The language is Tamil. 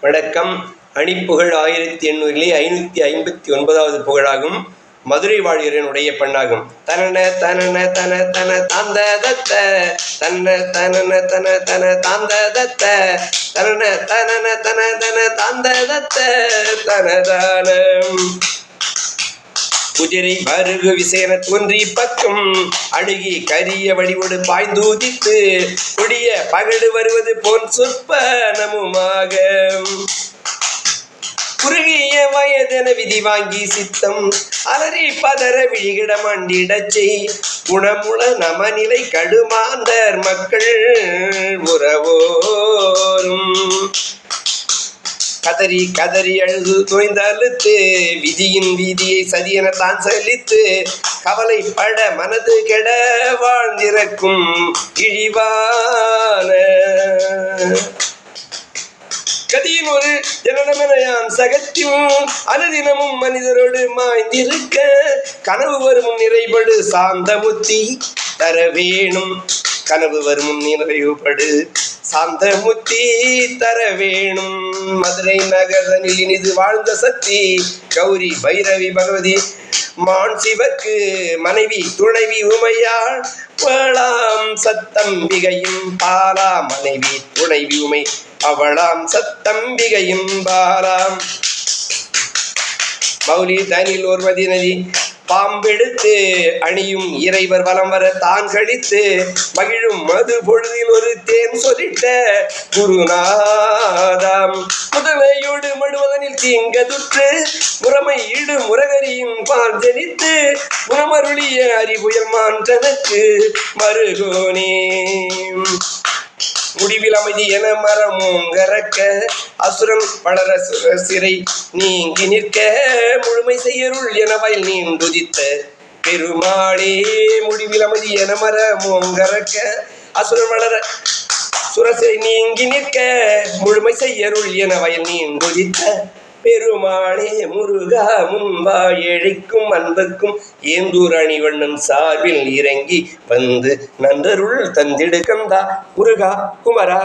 வணக்கம். அணிப்புகழ் 1859வது புகழாகும். மதுரை வாழ்கிறனுடைய பண்ணாகும். தனன தனன தன தன தாந்த தத்த தன்ன தனன தன தன தாந்த தத்த தனன தனன தன தன தாந்த தத்த தனதானம் குதிரை வருகு விசேன தோன்றி பக்கம் அழுகி கரிய வடிவோடு பாய்ந்தூதித்து கொடிய பகடு வருவது போன் சொற்பனமுமாக குறுகிய வயதென விதி வாங்கி சித்தம் அலறி பதற விழிகிட மண்டிடச்சை குணமுள நமநிலை கடுமாந்தர் மக்கள் உறவோரும் கதறி கதறி அழுது தோய்ந்தழுத்து விதியின் வீதியை சதியென தான் செலுத்து கவலைப்பட மனது கெட வாழ்ந்திருக்கும் இழிவான கதியின் ஒரு ஜனனமெனையான் சகத்தியும் அனுதினமும் மனிதரோடு மாய்ந்திருக்க கனவு வரும் நிறைபடு சாந்தமுத்தி தர வேணும் கனவு வரும் நிறைவுபடு சாந்தமுத்தி தர வேணும். மதுரை நகரனில் இனிது வாழ்ந்த சக்தி கௌரி பைரவி பகவதி மான் சிவக்கு மனைவி துணைவி உமையாள் அவளாம் சத்தம்பிகையும் பாலா மனைவி துணைவி உமை அவளாம் சத்தம்பிகையும் பாலாம் மௌலி தனில் ஒருவதி நதி பாம்பெடுத்து அணியும் இறைவர் வலம் வர தான் கழித்து மகிழும் மது பொழுதில் ஒரு தேன் சொல்லிட்ட குருநாதாம் முதலையோடு மடுவதனில் தீங்கதுற்று முறைமை ஈடு முரகரியும் பால் ஜனித்து குணமருளிய அறிவுயர் மான்றனுக்கு மருகோனே முடிவில் அமைதி என மரமும் கறக்க அசுரன் வளர சிறை நீங்கி நிற்க முழுமை செய்யருள் என வயல் நீண்டுதித்த பெருமாளே முடிவில் அமைதி என மரமும் கறக்க அசுரன் வளர சுரசிறை நீங்கி நிற்க முழுமை செய்யருள் என வயல் நீண்டுதித்த பெருமாளே முருகா முன்பா ஏழைக்கும் அன்புக்கும் ஏந்தூர் அணிவண்ணன் சார்பில் இறங்கி வந்து நன்றருள் தந்திடு கந்தா முருகா குமரா